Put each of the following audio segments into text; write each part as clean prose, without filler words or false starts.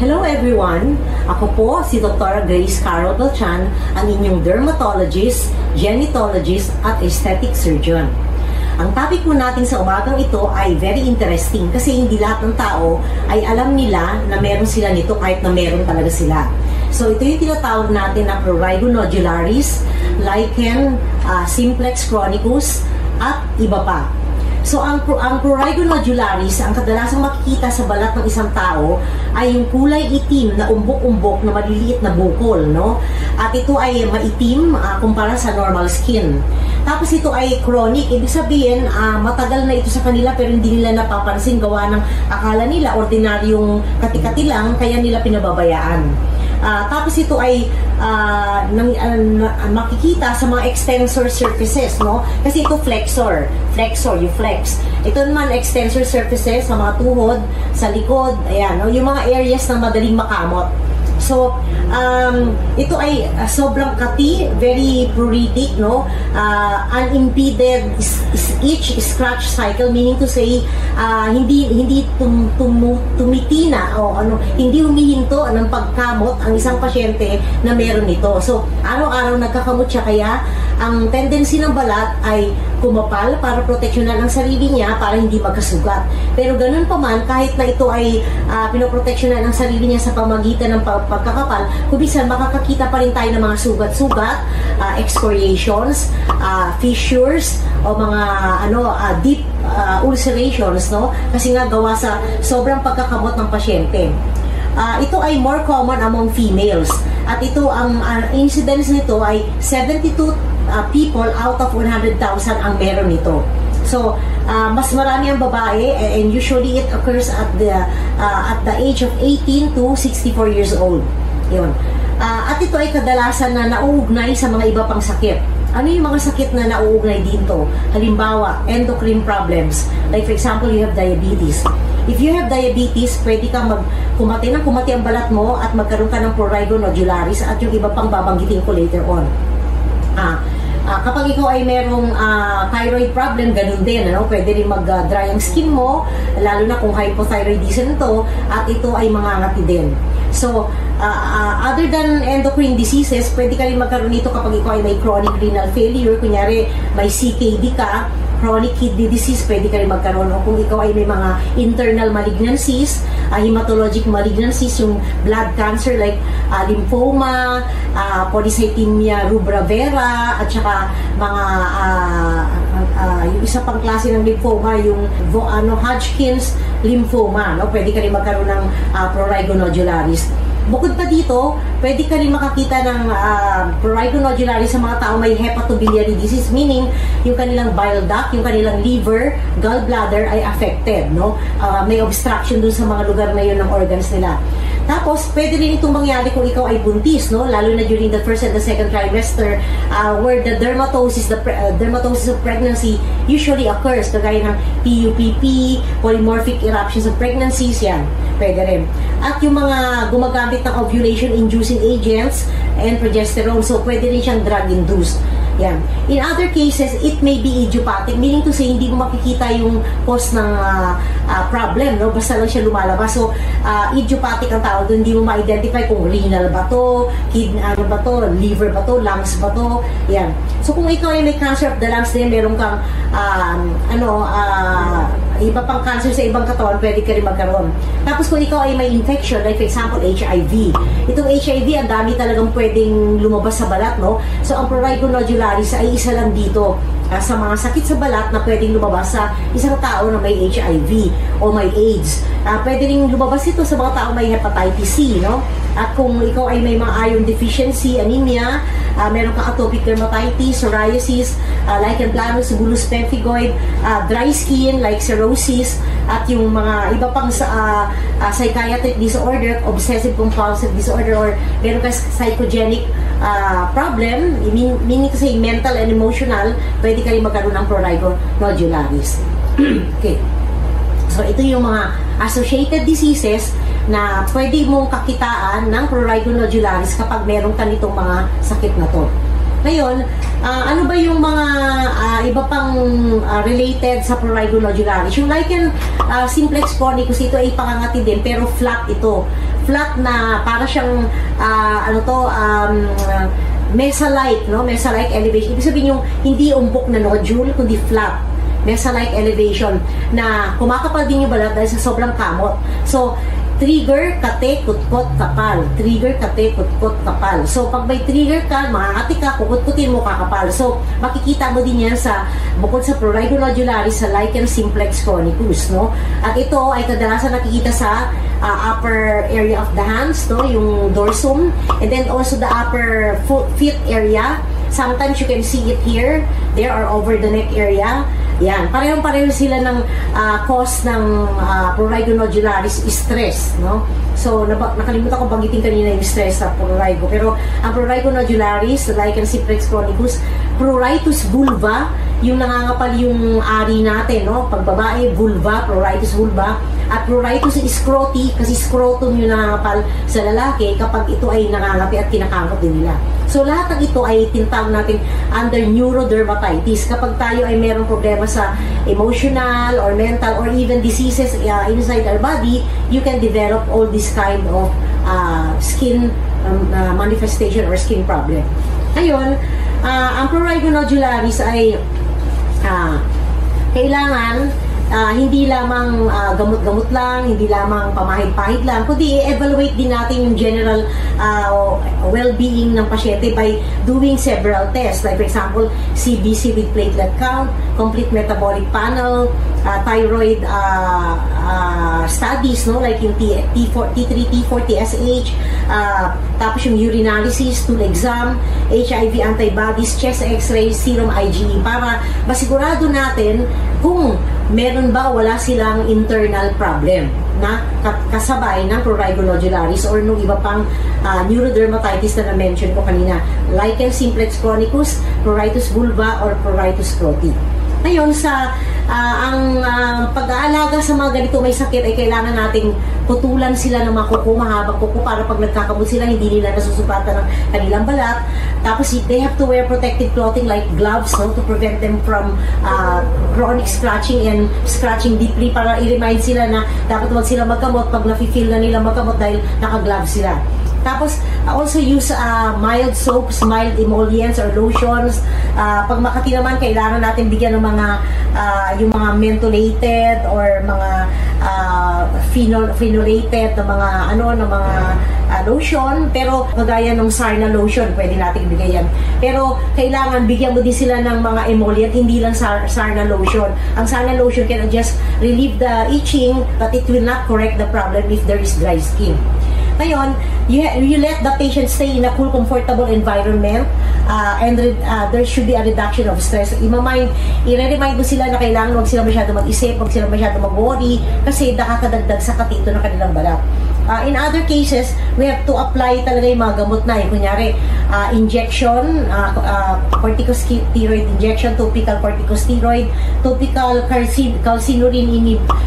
Hello everyone! Ako po si Dr. Grace Carol Beltran, ang inyong dermatologist, genetologist at aesthetic surgeon. Ang topic po natin sa umagang ito ay very interesting kasi hindi lahat ng tao ay alam nila na meron sila nito kahit na meron talaga sila. So ito yung tinatawag natin na prurigo nodularis, lichen simplex chronicus at iba pa. So, ang prurigo nodularis, ang kadalasang makikita sa balat ng isang tao ay yung kulay itim na umbok-umbok na maliliit na bukol, no? At ito ay maitim kumpara sa normal skin. Tapos ito ay chronic, ibig sabihin matagal na ito sa kanila pero hindi nila napapansin gawa ng akala nila ordinaryong kati-kati lang kaya nila pinababayaan. Tapos ito ay makikita sa mga extensor surfaces, no? Kasi ito flexor, you flex. Ito naman extensor surfaces sa mga tuhod, sa likod, ayan, no? Yung mga areas na madaling makamot. So, ito ay sobrang kati, very pruritic, no? Unimpeded itch scratch cycle, meaning to say, hindi tumitina o hindi humihinto ng pagkamot ang isang pasyente na meron nito. So, araw-araw nagkakamot siya, kaya ang tendency ng balat ay kumapal para proteksyonan ang sarili niya para hindi magkasugat. Pero ganun pa man, kahit na ito ay pinoproteksyonan ang sarili niya sa pamagitan ng pagkakapal, kubisan makakakita pa rin tayo ng mga sugat-sugat, excoriations, fissures, o mga deep ulcerations, no? Kasi nga gawa sa sobrang pagkakamot ng pasyente. Ito ay more common among females. At ito, ang incidence nito ay 72 people out of 100,000 ang meron nito. So, mas marami ang babae and usually it occurs at the age of 18 to 64 years old. Yun. At ito ay kadalasan na nauugnay sa mga iba pang sakit. Ano yung mga sakit na nauugnay dito? Halimbawa, endocrine problems. Like for example, you have diabetes. If you have diabetes, pwede kang kumati ang balat mo at magkaroon ka ng prurigo nodularis at yung iba pang babanggitin ko later on. Kapag ikaw ay merong thyroid problem, ganun din, ano? Pwede rin mag-dry ang skin mo, lalo na kung hypothyroidism ito, at ito ay mangangati din. So, other than endocrine diseases, pwede ka rin magkaroon nito kapag ikaw ay may chronic renal failure, kunyari may CKD ka, chronic kidney disease, pwede ka rin magkaroon. O kung ikaw ay may mga internal malignancies, hematologic malignancies, yung blood cancer like lymphoma, polycythemia rubra vera, at saka mga yung isa pang klase ng lymphoma, yung Hodgkin's lymphoma, no? Pwede ka rin magkaroon ng prurigo nodularis. Bukod pa dito, pwede ka rin makakita ng prurigo nodularis sa mga tao may hepatobiliary disease, meaning yung kanilang bile duct, yung kanilang liver, gallbladder ay affected, no? May obstruction dun sa mga lugar na yun ng organs nila. Tapos, pwede rin itong mangyari kung ikaw ay buntis, no? Lalo na during the first and the second trimester, where the dermatosis of pregnancy usually occurs, kagaya ng PUPP, polymorphic eruptions of pregnancies, yan. Pwede rin. At yung mga gumagamit ng ovulation-inducing agents and progesterone, so pwede rin siyang drug-induced. Yan. In other cases, it may be idiopathic, meaning to say, hindi mo makikita yung cause ng problem, no? Basta lang siya lumalabas. So, idiopathic ang tawag doon, hindi mo ma-identify kung renal ba to, kidney ba to, liver ba to, lungs ba to, yan. So, kung ikaw ay may cancer of the lungs din, meron kang, iba pang cancer sa ibang katawan, pwede ka rin magkaroon. Tapos kung ikaw ay may infection, like for example, HIV. Itong HIV, ang dami talagang pwedeng lumabas sa balat, no? So, ang prurigo nodularis ay isa lang dito sa mga sakit sa balat na pwedeng lumabas sa isang tao na may HIV o may AIDS. Pwede rin lumabas ito sa mga tao may hepatitis C, no? At kung ikaw ay may mga iron deficiency, anemia, meron kang atopic dermatitis, psoriasis, lichen planus, bullous pemphigoid, dry skin like cirrhosis, at yung mga iba pang psychiatric disorder, obsessive compulsive disorder, or meron kang psychogenic problem, meaning to say mental and emotional, pwede ka rin magkaroon ng prurigo nodularis. Okay. So, ito yung mga associated diseases na pwede mong kakitaan ng prurigo nodularis kapag meron ka nitong mga sakit na to. Ngayon, ano ba yung mga iba pang related sa prurigo nodularis? Yung lichen simplex chronicus, ito ay pangangati din, pero flat ito. flat na para siyang mesa-like, no? Mesa-like elevation. Ibig sabihin yung hindi umbok na nodule, kundi flat. Mesa-like elevation na kumakapal din yung balat dahil sa sobrang kamot. So, trigger, kate, kutkot, kapal. Trigger, kate, kutkot, kapal. So, pag may trigger ka, makakati ka, kukutkutin mo, kakapal. So, makikita mo din yan sa, bukod sa prurigo nodularis, sa lichen simplex chronicus, no? At ito ay kadalasan nakikita sa upper area of the hands, no? Yung dorsum. And then also the upper feet area. Sometimes you can see it here, there or over the neck area. Yan, parehong-pareho sila ng cause ng prurigo nodularis, stress, no? So, nakalimutan ko banggitin kanina yung stress sa prurigo. Pero, ang prurigo nodularis, lichen simplex chronicus, pruritus vulva, yung nangangapal yung ari natin, no? Pag babae, vulva, pruritus vulva. At pruritus scroti, kasi scrotum yung nangangapal sa lalaki kapag ito ay nangangapi at kinakamot din nila. So, lahat ng ito ay tinatawag natin under neurodermatitis. Kapag tayo ay mayroong problema sa emotional or mental or even diseases inside our body, you can develop all this kind of skin manifestation or skin problem. Ngayon, ang prurigo nodularis ay kailangan hindi lamang gamot-gamot lang, hindi lamang pamahid-pahid lang, kundi i-evaluate din natin yung general well-being ng pasyente by doing several tests. Like for example, CBC with platelet count, complete metabolic panel, thyroid studies, no? Like yung T3, T4, TSH, tapos yung urinalysis, stool exam, HIV antibodies, chest x-ray, serum IgE, para masigurado natin kung meron ba wala silang internal problem na kasabay ng prurigo nodularis or nung iba pang neurodermatitis na na-mention ko kanina, lichen simplex chronicus, pruritus vulva, or pruritus scroti. Ngayon, sa pag-aalaga sa mga ganito may sakit ay kailangan nating putulan sila ng mga kuko, mahabang kuko, para pag nagkakamot sila, hindi nila nasusupatan ng kanilang balat. Tapos, they have to wear protective clothing like gloves, no, to prevent them from chronic scratching and scratching deeply, para i-remind sila na dapat wag sila magkamot pag nafe-feel na nila magkamot dahil naka-gloves sila. Tapos, also use mild soaps, mild emollients or lotions. Pag makati naman, kailangan natin bigyan ng mga yung mga mentholated or mga phenolated na mga lotion. Pero kagaya ng Sarna lotion, pwede natin ibigay yan. Pero kailangan bigyan mo din sila ng mga emollient, hindi lang Sarna lotion. Ang Sarna lotion can just relieve the itching, but it will not correct the problem if there is dry skin. Ngayon, you let the patient stay in a cool, comfortable environment, and there should be a reduction of stress. I-remind mo sila na kailangan wag sila masyado mag-isip, wag sila masyado mag-worry, kasi nakakadagdag sa katito ng kanilang balat. In other cases, we have to apply talaga yung mga gamot na. Kunyari, injection, corticosteroid injection, topical corticosteroid, topical calcineurin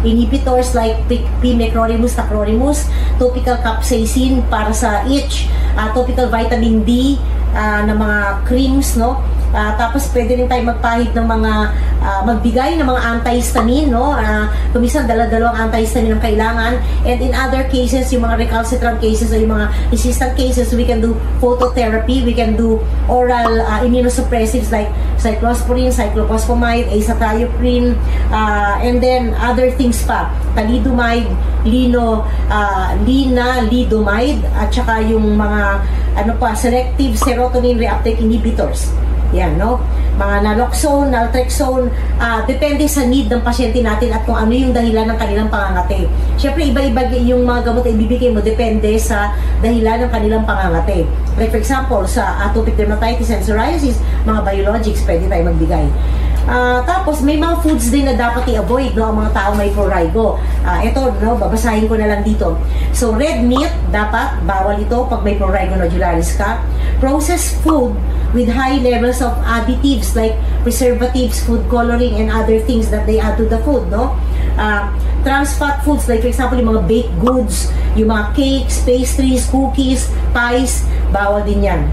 inhibitors like pimecrolimus, tacrolimus, topical capsaicin para sa itch, topical vitamin D na mga creams, no? Tapos pwede rin tayo magpahid ng mga magbigay ng mga antihistamine, no? Kumisan dala-dalawang antihistamine ang kailangan. And in other cases, yung mga recalcitrant cases o yung mga resistant cases, we can do phototherapy, we can do oral immunosuppressives like cyclosporine, cyclophosphamide, azathioprine, and then other things pa, thalidomide, lenalidomide, at saka yung mga selective serotonin reuptake inhibitors. Yan, no? Mga naloxone, naltrexone, depende sa need ng pasyente natin at kung ano yung dahilan ng kanilang pangangate. Siyempre, iba-iba yung mga gamot na ibibigay mo, depende sa dahilan ng kanilang pangangate. Like for example, sa atopic dermatitis and psoriasis, mga biologics, pwede tayo magbigay. Tapos, may mga foods din na dapat i-avoid, no, ang mga tao may prurigo. Ito, no, babasahin ko na lang dito. So, red meat, dapat, bawal ito pag may prurigo nodularis ka. Processed food with high levels of additives like preservatives, food coloring, and other things that they add to the food, no? Trans fat foods, like for example, yung mga baked goods, yung mga cakes, pastries, cookies, pies, bawal din yan.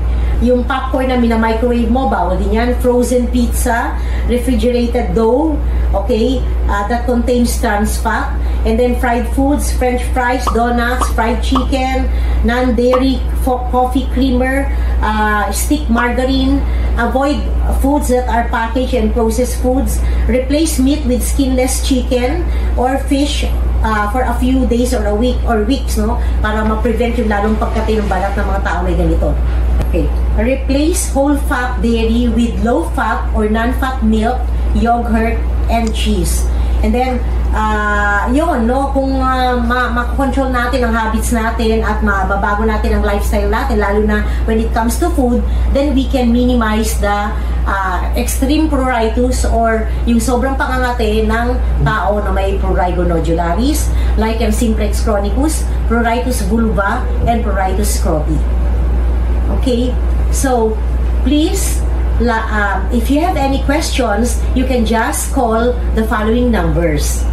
Yung popcorn na mina-microwave mo, bawal din yan. Frozen pizza, refrigerated dough, okay, that contains trans fat. And then fried foods, French fries, donuts, fried chicken, non-dairy coffee creamer, stick margarine. Avoid foods that are packaged and processed foods. Replace meat with skinless chicken or fish for a few days or a week or weeks, no? Para ma-prevent yung lalong pagkatay ng balat ng mga tao may ganito. Okay. Replace whole fat dairy with low fat or non-fat milk, yogurt, and cheese. And then, yun, no, kung makakontrol natin ang habits natin at mababago natin ang lifestyle natin, lalo na when it comes to food, then we can minimize the extreme pruritus or yung sobrang pangangate ng tao na may prurigo nodularis, lichen simplex chronicus, pruritus vulva, and pruritus scroti. Okay? So, please, if you have any questions, you can just call the following numbers.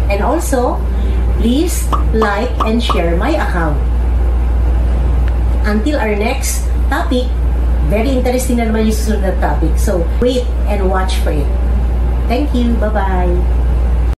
And also, please like and share my account. Until our next topic, very interesting na naman yung susunod na topic. So, wait and watch for it. Thank you. Bye-bye.